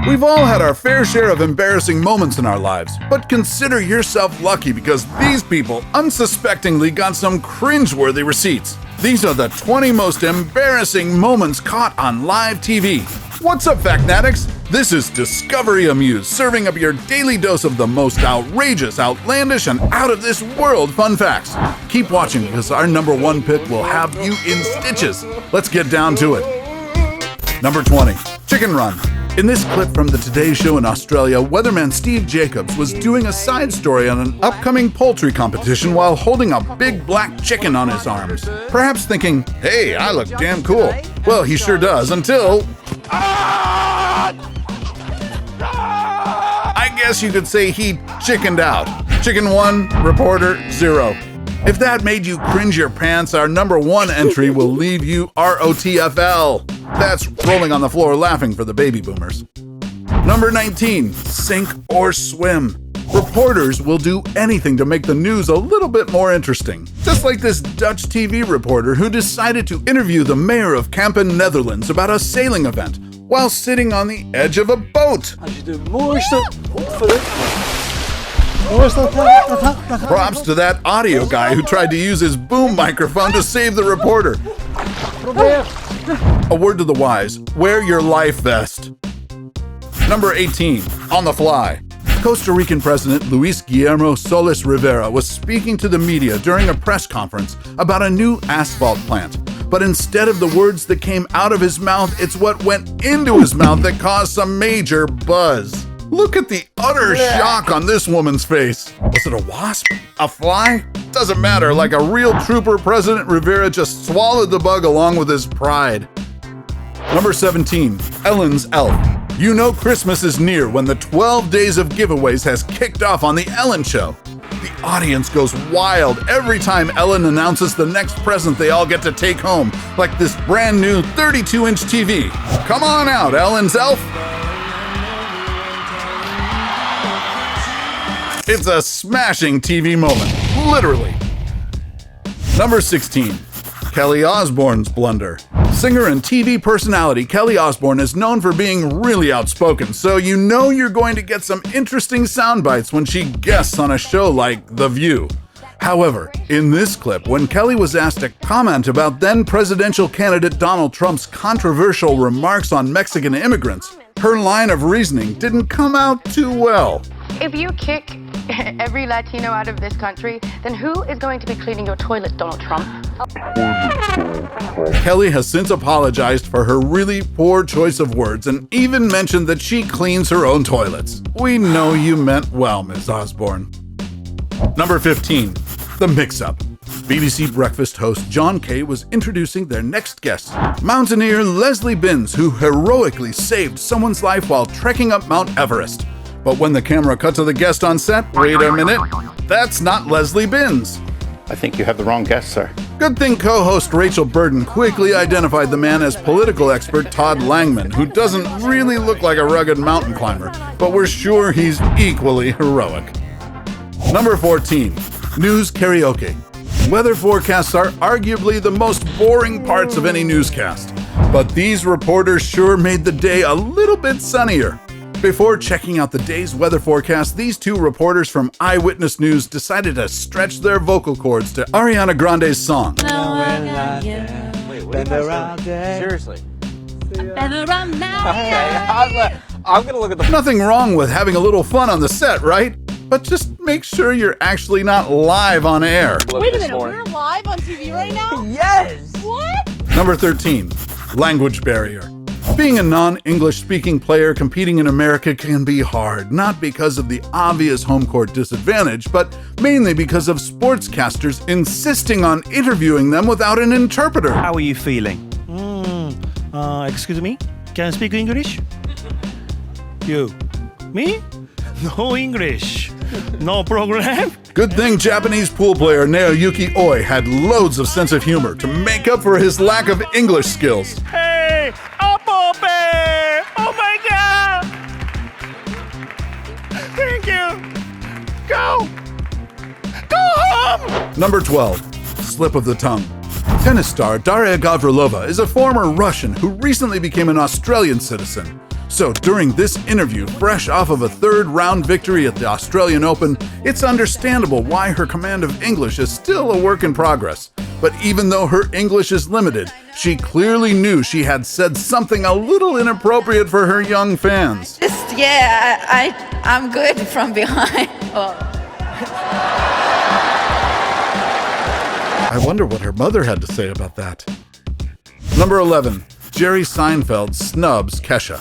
We've all had our fair share of embarrassing moments in our lives, but consider yourself lucky because these people unsuspectingly got some cringe-worthy receipts. These are the 20 most embarrassing moments caught on live TV. What's up, Factnatics? This is Discovery Amuse, serving up your daily dose of the most outrageous, outlandish, and out-of-this-world fun facts. Keep watching because our number one pick will have you in stitches. Let's get down to it. Number 20. Chicken Run. In this clip from the Today Show in Australia, weatherman Steve Jacobs was doing a side story on an upcoming poultry competition while holding a big black chicken on his arms. Perhaps thinking, hey, I look damn cool. Well, he sure does, until... I guess you could say he chickened out. Chicken 1, reporter 0. If that made you cringe your pants, our number one entry will leave you ROTFL. That's rolling on the floor laughing for the baby boomers. Number 19, sink or swim. Reporters will do anything to make the news a little bit more interesting. Just like this Dutch TV reporter who decided to interview the mayor of Kampen, Netherlands about a sailing event while sitting on the edge of a boat. Props to that audio guy who tried to use his boom microphone to save the reporter. A word to the wise, wear your life vest. Number 18, on the fly. Costa Rican President Luis Guillermo Solis Rivera was speaking to the media during a press conference about a new asphalt plant. But instead of the words that came out of his mouth, it's what went into his mouth that caused some major buzz. Look at the utter shock on this woman's face. Was it a wasp? A fly? Doesn't matter, like a real trooper, President Rivera just swallowed the bug along with his pride. Number 17, Ellen's Elf. You know Christmas is near when the 12 days of giveaways has kicked off on The Ellen Show. The audience goes wild every time Ellen announces the next present they all get to take home, like this brand new 32-inch TV. Come on out, Ellen's Elf. It's a smashing TV moment, literally. Number 16, Kelly Osbourne's blunder. Singer and TV personality Kelly Osbourne is known for being really outspoken, so you know you're going to get some interesting sound bites when she guests on a show like The View. However, in this clip, when Kelly was asked to comment about then presidential candidate Donald Trump's controversial remarks on Mexican immigrants, her line of reasoning didn't come out too well. If you kick every Latino out of this country, then who is going to be cleaning your toilet, Donald Trump? Kelly has since apologized for her really poor choice of words and even mentioned that she cleans her own toilets. We know you meant well, Ms. Osbourne. Number 15, the mix-up. BBC Breakfast host John Kay was introducing their next guest, mountaineer Leslie Binns, who heroically saved someone's life while trekking up Mount Everest. But when the camera cut to the guest on set, wait a minute, that's not Leslie Binns. I think you have the wrong guest, sir. Good thing co-host Rachel Burden quickly identified the man as political expert Todd Langman, who doesn't really look like a rugged mountain climber, but we're sure he's equally heroic. Number 14, news karaoke. Weather forecasts are arguably the most boring parts of any newscast, but these reporters sure made the day a little bit sunnier. Before checking out the day's weather forecast, these two reporters from Eyewitness News decided to stretch their vocal cords to Ariana Grande's song. Wait, what seriously? Okay, I'm gonna look at the... Nothing wrong with having a little fun on the set, right? But just make sure you're actually not live on air. Wait a minute, we're live on TV right now? Yes! What? Number 13, language barrier. Being a non-English speaking player competing in America can be hard, not because of the obvious home court disadvantage, but mainly because of sportscasters insisting on interviewing them without an interpreter. How are you feeling? Excuse me? Can I speak English? You? Me? No English. No program? Good thing Japanese pool player Naoyuki Oi had loads of sense of humor to make up for his lack of English skills. Hey! Apple Bear! Oh my god! Thank you! Go! Go home! Number 12, slip of the tongue. Tennis star Daria Gavrilova is a former Russian who recently became an Australian citizen. So during this interview, fresh off of a third-round victory at the Australian Open, it's understandable why her command of English is still a work in progress. But even though her English is limited, she clearly knew she had said something a little inappropriate for her young fans. I'm good from behind. I wonder what her mother had to say about that. Number 11. Jerry Seinfeld snubs Kesha.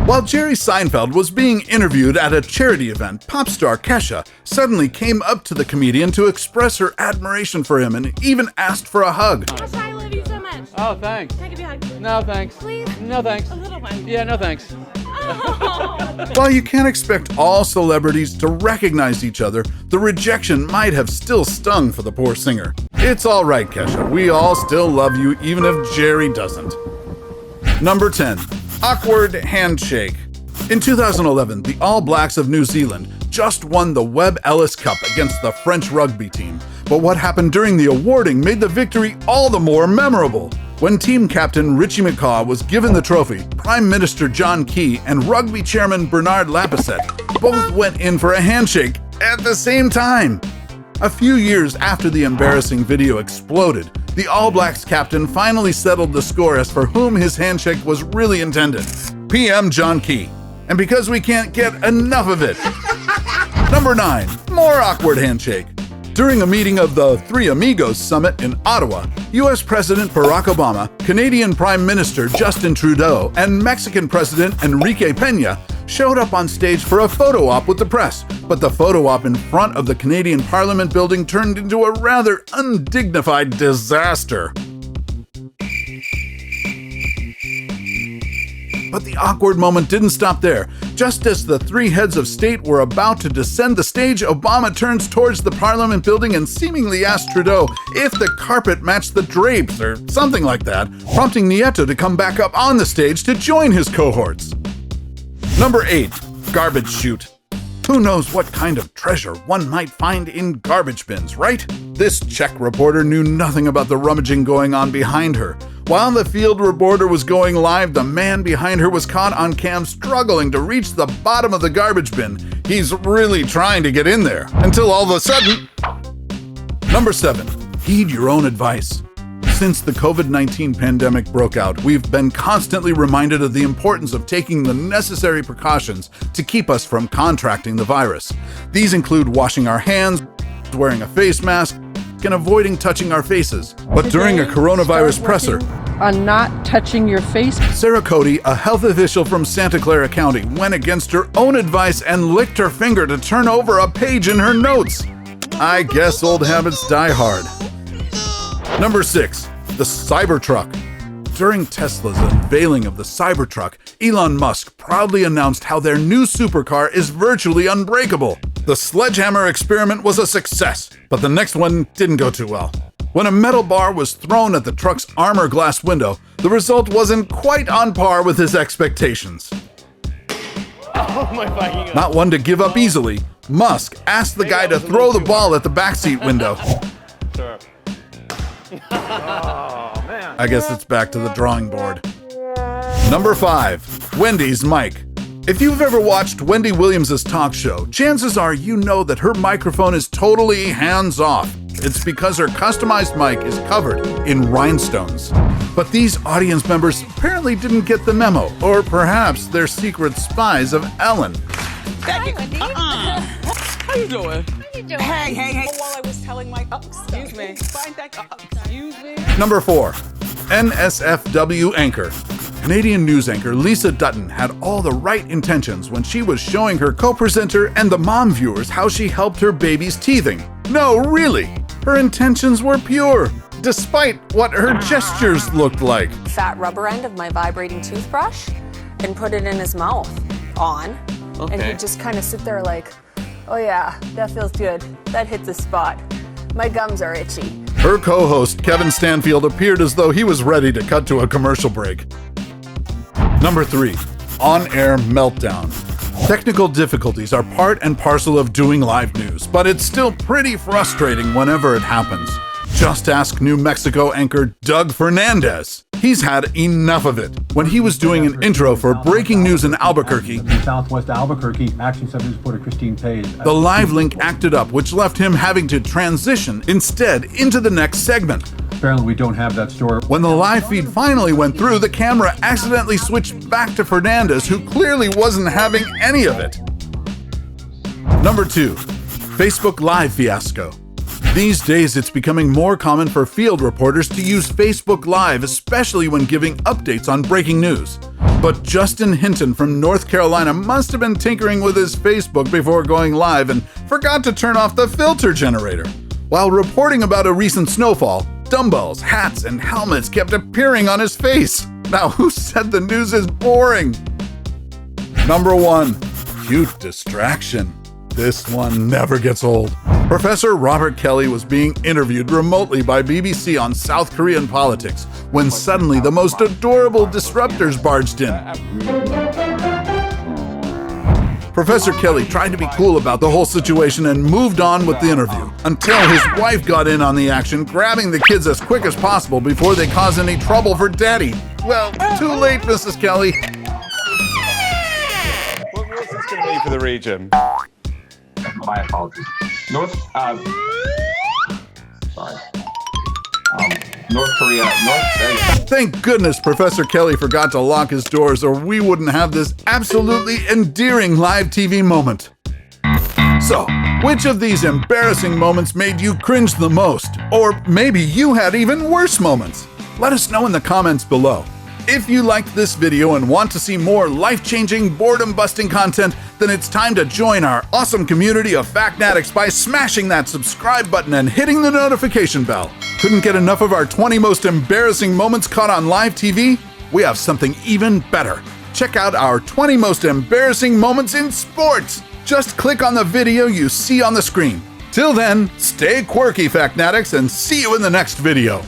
While Jerry Seinfeld was being interviewed at a charity event, pop star Kesha suddenly came up to the comedian to express her admiration for him and even asked for a hug. Kesha, I love you so much. Oh, thanks. Can I give you a hug? No, thanks. Please? No, thanks. A little one. Yeah, no, thanks. Oh. While you can't expect all celebrities to recognize each other, the rejection might have still stung for the poor singer. It's all right, Kesha. We all still love you, even if Jerry doesn't. Number 10. Awkward handshake. In 2011, the All Blacks of New Zealand just won the Webb Ellis Cup against the French rugby team. But what happened during the awarding made the victory all the more memorable. When team captain Richie McCaw was given the trophy, Prime Minister John Key and rugby chairman Bernard Laposette both went in for a handshake at the same time. A few years after the embarrassing video exploded, the All Blacks captain finally settled the score as for whom his handshake was really intended. PM John Key. And because we can't get enough of it. Number 9. More awkward handshake. During a meeting of the Three Amigos Summit in Ottawa, U.S. President Barack Obama, Canadian Prime Minister Justin Trudeau, and Mexican President Enrique Peña showed up on stage for a photo op with the press. But the photo op in front of the Canadian Parliament building turned into a rather undignified disaster. But the awkward moment didn't stop there. Just as the three heads of state were about to descend the stage, Obama turns towards the Parliament building and seemingly asks Trudeau if the carpet matched the drapes or something like that, prompting Nieto to come back up on the stage to join his cohorts. Number 8. Garbage chute. Who knows what kind of treasure one might find in garbage bins, right? This Czech reporter knew nothing about the rummaging going on behind her. While the field reporter was going live, the man behind her was caught on cam struggling to reach the bottom of the garbage bin. He's really trying to get in there, until all of a sudden... Number 7. Heed your own advice. Since the COVID-19 pandemic broke out, we've been constantly reminded of the importance of taking the necessary precautions to keep us from contracting the virus. These include washing our hands, wearing a face mask, and avoiding touching our faces. But during a coronavirus presser, on not touching your face, Sarah Cody, a health official from Santa Clara County, went against her own advice and licked her finger to turn over a page in her notes. I guess old habits die hard. Number 6. The Cybertruck. During Tesla's unveiling of the Cybertruck, Elon Musk proudly announced how their new supercar is virtually unbreakable. The sledgehammer experiment was a success, but the next one didn't go too well. When a metal bar was thrown at the truck's armor glass window, the result wasn't quite on par with his expectations. Oh my fucking God. Not one to give up easily, Musk asked the guy to throw the ball at the backseat window. Sure. Oh, man. I guess it's back to the drawing board. Number 5. Wendy's mic. If you've ever watched Wendy Williams' talk show, chances are you know that her microphone is totally hands-off. It's because her customized mic is covered in rhinestones. But these audience members apparently didn't get the memo, or perhaps they're secret spies of Ellen. Hi, Wendy. How you doing? How you doing? Hey. While I was telling my... excuse me. Find that... excuse me. Number 4. NSFW anchor. Canadian news anchor Lisa Dutton had all the right intentions when she was showing her co-presenter and the mom viewers how she helped her baby's teething. No, really. Her intentions were pure, despite what her gestures looked like. Fat rubber end of my vibrating toothbrush and put it in his mouth on. Okay. And he'd just kind of sit there like, oh yeah, that feels good. That hits a spot. My gums are itchy. Her co-host, Kevin Stanfield, appeared as though he was ready to cut to a commercial break. Number 3. On-air meltdown. Technical difficulties are part and parcel of doing live news, but it's still pretty frustrating whenever it happens. Just ask New Mexico anchor Doug Fernandez. He's had enough of it. When he was doing an intro for breaking news in Albuquerque, Southwest Albuquerque, Action 7 reporter Christine Page. the live link acted up, which left him having to transition instead into the next segment. Apparently we don't have that story. When the live feed finally went through, the camera accidentally switched back to Fernandez, who clearly wasn't having any of it. Number 2, Facebook Live fiasco. These days, it's becoming more common for field reporters to use Facebook Live, especially when giving updates on breaking news. But Justin Hinton from North Carolina must have been tinkering with his Facebook before going live and forgot to turn off the filter generator. While reporting about a recent snowfall, dumbbells, hats, and helmets kept appearing on his face. Now, who said the news is boring? Number 1, cute distraction. This one never gets old. Professor Robert Kelly was being interviewed remotely by BBC on South Korean politics when suddenly the most adorable disruptors barged in. Professor Kelly tried to be cool about the whole situation and moved on with the interview until his wife got in on the action, grabbing the kids as quick as possible before they cause any trouble for Daddy. Well, too late, Mrs. Kelly. What was this going to be for the region? My apologies. North Korea. Thank goodness Professor Kelly forgot to lock his doors, or we wouldn't have this absolutely endearing live TV moment. So, which of these embarrassing moments made you cringe the most? Or maybe you had even worse moments? Let us know in the comments below. If you liked this video and want to see more life-changing, boredom-busting content, then it's time to join our awesome community of Factnatics by smashing that subscribe button and hitting the notification bell. Couldn't get enough of our 20 most embarrassing moments caught on live TV? We have something even better. Check out our 20 most embarrassing moments in sports. Just click on the video you see on the screen. Till then, stay quirky, Factnatics, and see you in the next video.